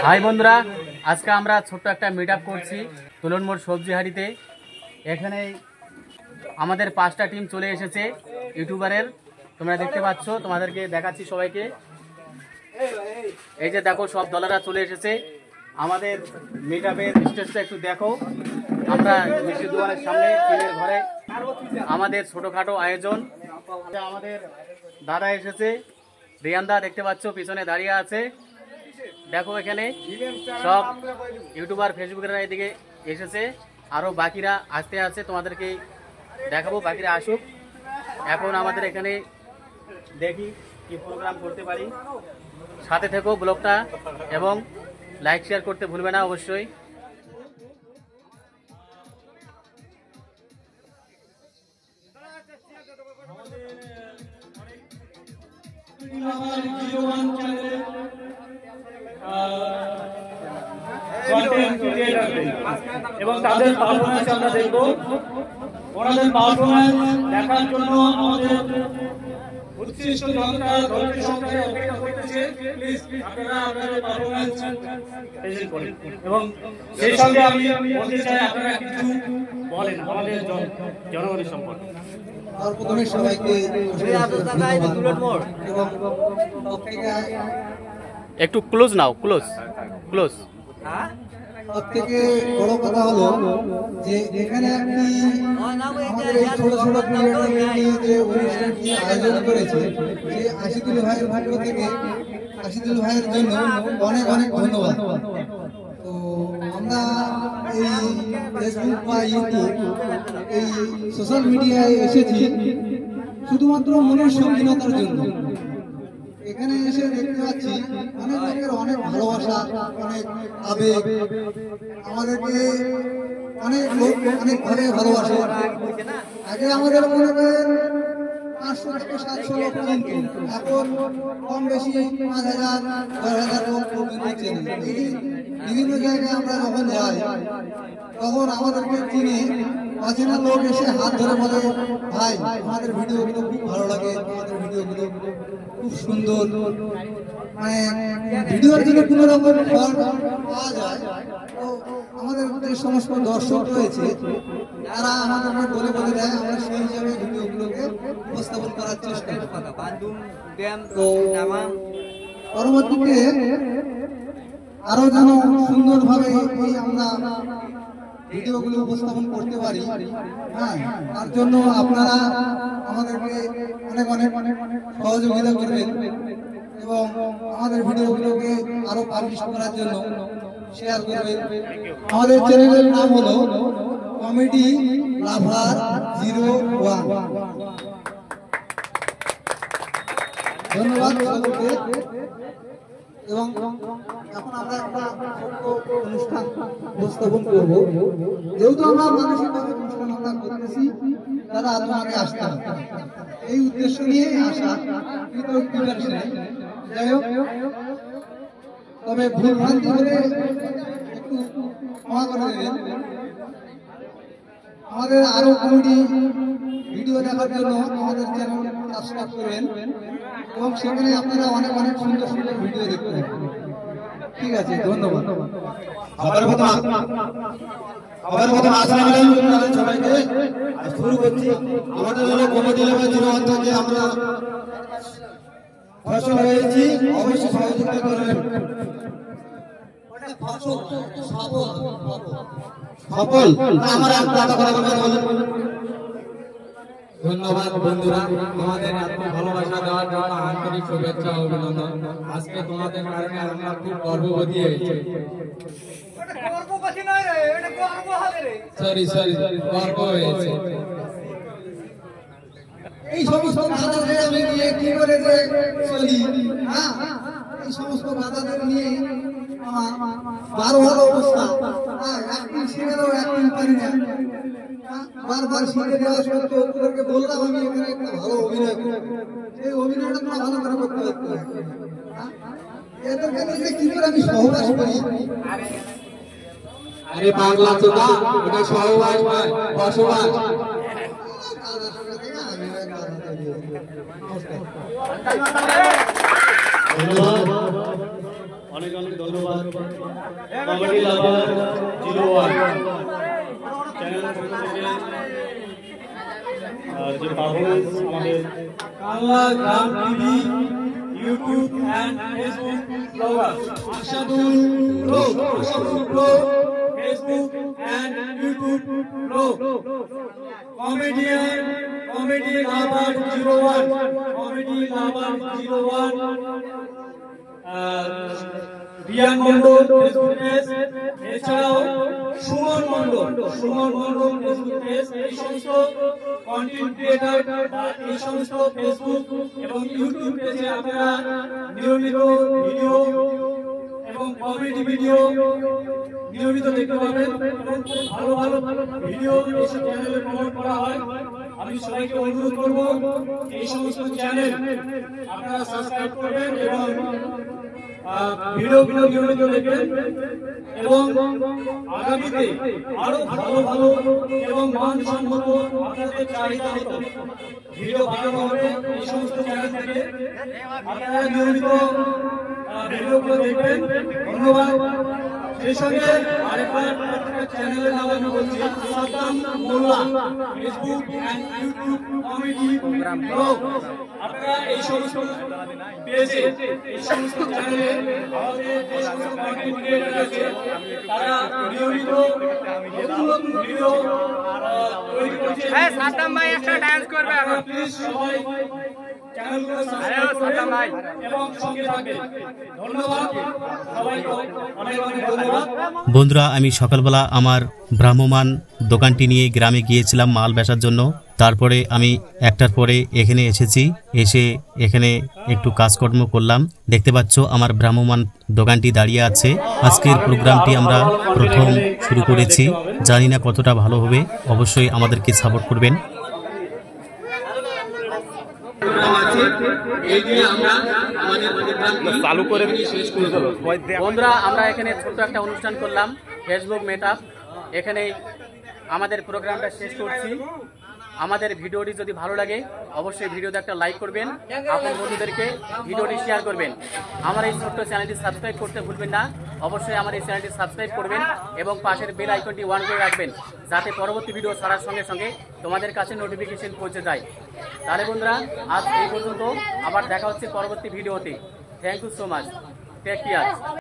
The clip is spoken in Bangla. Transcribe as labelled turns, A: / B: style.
A: হাই বন্ধুরা, আজকে আমরা ছোট্ট একটা মিট আপ করছি তুলন মোড় সবজি হাটিতে। এখানে আমাদের 5টা টিম চলে এসেছে ইউটিউবারের, তোমরা দেখতে পাচ্ছ। তোমাদেরকে দেখাচ্ছি সবাইকে। এই যে দেখো, সব দলেরা চলে এসেছে আমাদের মিট আপের স্টেজটা একটু দেখো। আমরা মিষ্টি দোকানের সামনে টিমের ঘরে আমাদের ছোটখাটো আয়োজন। আমাদের দাদা এসেছে, রিয়ানদা দেখতে পাচ্ছ পিছনে দাঁড়িয়ে আছে। দেখো এখানে সব ইউটিউবার ফেসবুকেরা এদিকে এসেছে, আরও বাকিরা আসতে আছে, তোমাদেরকে দেখাবো। বাকিরা আসুক। এখন আমাদের এখানে দেখি কি প্রোগ্রাম করতে পারি। সাথে থেকো ব্লগটা, এবং লাইক শেয়ার করতে ভুলবে না অবশ্যই।
B: এবং তাদের পারফরম্যান্স আমরা দেখবো। ওনাদের পারফরম্যান্স দেখার জন্য আমাদের উৎকৃষ্ট জনতা ধৈর্য সহকারে অপেক্ষা করতেছে। প্লিজ আপনারা আপনাদের পারফরম্যান্স প্রেজেন্ট করুন, এবং সেই সঙ্গে আমি বলতে চাই আপনারা কিছু বলেন আমাদের জনগণের সম্পর্কে।
C: প্রথমে সবাইকে
A: একটু ক্লোজ নাও, ক্লোজ ক্লোজ।
C: সব থেকে বড় কথা হলো যে এখানে আমাদের এই ছোট ছোট নিয়ে যে অনুষ্ঠানটি আয়োজন করেছে, যে আশিদুল ভাইয়ের পক্ষ থেকে আশিদুল ভাইয়ের জন্য অনেক অনেক ধন্যবাদ। তো আমরা এই ফেসবুক বা ইউটিউব, এই সোশ্যাল মিডিয়ায় এসেছি শুধুমাত্র মনের স্বাধীনতার জন্য। এখানে এসে দেখতে পাচ্ছি অনেক লোকের অনেক ভালোবাসা, অনেক আবেগ। আমাদেরকে অনেক লোক অনেকভাবে ভালোবাসে। আগে আমাদের মনে করেন 500 থেকে 700 লোক, কিন্তু এখন কম বেশি 5000 10,000 লোক বিভিন্ন জায়গায় আমরা যখন যাই, তখন আমাদেরকে চিনি অচেনা লোক এসে হাত ধরে বলে, ভাই আমাদের ভিডিওগুলো খুব ভালো লাগে, আমাদের ভিডিওগুলো খুব সুন্দর। মানে ভিডিওর জন্য কোনো রকম ফল পাওয়া যায়। তো আমাদের যে সমস্ত দর্শক রয়েছে তারা আমাদেরকে বলে বলে দেয়, আমরা সেই হিসাবে ভিডিওগুলোকে উপস্থাপন করার চেষ্টা করি। তো পরবর্তীতে আরো যেন সুন্দরভাবে আমরা ভিডিওগুলো উপস্থাপন করতে পারি, হ্যাঁ, তার জন্য আপনারা আমাদেরকে অনেক অনেক অনেক সহযোগিতা করবেন, এবং আমাদের ভিডিওগুলোকে আরো পাবলিশ করার জন্য শেয়ার করবেন। আমাদের চ্যানেলের নাম হলো কমেডি লাভার 01। ধন্যবাদ সকলকে। এবং এখন আমরা একটা অনুষ্ঠান উপস্থাপন করব। যেহেতু আমরা মানসিকভাবে অনুষ্ঠান আমরা করতেছি, তারা আপনাকে আসতে হবে, এই উদ্দেশ্য নিয়ে আসা। যাই হোক, তবে ভুল ভ্রান্তি হলে একটু ক্ষমা করে দেবেন। আমাদের আরো কমেডি ভিডিও দেখার জন্য আমাদের চ্যানেল সাবস্ক্রাইব করবেন, এবং সেখানে আপনারা অনেক অনেক সুন্দর সুন্দর ভিডিও দেখতে পাবেন। ঠিক আছে, ধন্যবাদ।
D: সবাইকে শুরু করছি। আমাদের জন্য কমিটি লেভেল 01 থেকে আমরা ফসল হয়েছি, অবশ্যই সহযোগিতা করবেন। সফল আমরা
E: ধন্যবাদ বন্ধুরা, আমাদের এত ভালোবাসা দেওয়ার জন্য আন্তরিক শুভেচ্ছা ও অভিনন্দন। আজকে তোমাদের কারণে আমরা খুব গর্ববোধী হয়েছি। সরি গর্ব হয়েছে।
C: এই সমস্ত দাদাদের আমি নিয়ে কি করে যে চলি, হ্যাঁ, এই সমস্ত দাদাদের নিয়ে আমার ভালো ভালো অবস্থা। একদিন শিখেও একদিন পারি না, বারবার শিখে দেওয়া সত্ত্বেও ওদেরকে বললাম আমি এখানে একটা ভালো অভিনয় করব, সেই অভিনয়টা তোমরা ভালো করে করতে পারতে। এদেরকে নিয়ে কি করে আমি সহবাস করি?
E: আরে বাংলা চোদা, ওটা সহবাস নয়, বসবাস।
C: নমস্কার।
B: অনেক অনেক ধন্যবাদ। কমেডি লাভার 01 চ্যানেলের পক্ষ থেকে যে পারফরমেন্স আমাদের Bangla Gram TV YouTube and Facebook blogger Ashadul blog Facebook and YouTube blog comedy lover 01 Riyan Mondal Facebook page, এছাড়াও সুমন মন্ডল ফেসবুক পেজ। এই সমস্ত কন্টেন্ট ক্রিয়েটর এই সমস্ত ফেসবুক এবং ইউটিউব পেজে আপনারা নিয়মিত ভিডিও এবং কমেডি ভিডিও নিয়মিত দেখতে পাবেন এবং খুব ভালো ভালো ভিডিও এইসব চ্যানেলে প্রমোট করা হয়। আমি সবাইকে অনুরোধ করব এই সমস্ত চ্যানেল আপনারা সাবস্ক্রাইব করবেন এবং ভিডিওগুলো নিয়মিত দেখবেন এবং আগামীতে আরো ভালো এবং মানসম্মত আপনাদের চাহিদা মতো ভিডিও বানানো হবে এই সমস্ত চ্যানেল থেকে। আপনারা নিয়মিত ভিডিওগুলো দেখবেন। ধন্যবাদ। সেই সঙ্গে আরেকবার চ্যানেলের নাম আমি বলছি, Saddam Molla Facebook and YouTube comedy blog. আপনারা এই সমস্ত পেজে এই সমস্ত চ্যানেলে আমাদের যে সমস্ত কন্টেন্ট ক্রিয়েটর আছে তারা নিয়মিত নতুন ভিডিও তৈরি করছে।
A: সাদ্দাম ভাই একটা ডান্স করবে এখন।
B: প্লিজ সবাই চ্যানেলগুলো সাবস্ক্রাইব করবেন এবং সঙ্গে থাকবেন। ধন্যবাদ সবাইকে, অনেক অনেক ধন্যবাদ।
F: বন্ধুরা, আমি সকালবেলা আমার ভ্রাম্যমান দোকানটি নিয়ে গ্রামে গিয়েছিলাম মাল বেচার জন্য। তারপরে আমি একটার পরে এখানে এসেছি, এসে এখানে একটু কাজকর্ম করলাম। দেখতে পাচ্ছ আমার ভ্রাম্যমান দোকানটি দাঁড়িয়ে আছে। আজকের প্রোগ্রামটি আমরা প্রথম শুরু করেছি, জানি না কতটা ভালো হবে, অবশ্যই আমাদেরকে সাপোর্ট করবেন।
A: বন্ধুরা, আমরা এখানে ছোট্ট একটা অনুষ্ঠান করলাম, ফেসবুক মেটআপ। এখানেই আমাদের প্রোগ্রামটা শেষ করছি। আমাদের ভিডিওটি যদি ভালো লাগে অবশ্যই ভিডিওতে একটা লাইক করবেন, আপন বন্ধুদেরকে ভিডিওটি শেয়ার করবেন। আমার এই ছোট্ট চ্যানেলটি সাবস্ক্রাইব করতে ভুলবেন না। অবশ্যই আমার এই চ্যানেলটি সাবস্ক্রাইব করবেন এবং পাশের বেল আইকনটি অন করে রাখবেন, যাতে পরবর্তী ভিডিও ছাড়ার সঙ্গে সঙ্গে তোমাদের কাছে নোটিফিকেশন পৌঁছে যায়। তাহলে বন্ধুরা, আজ এই পর্যন্ত, আবার দেখা হচ্ছে পরবর্তী ভিডিওতে। Thank you so much, take care.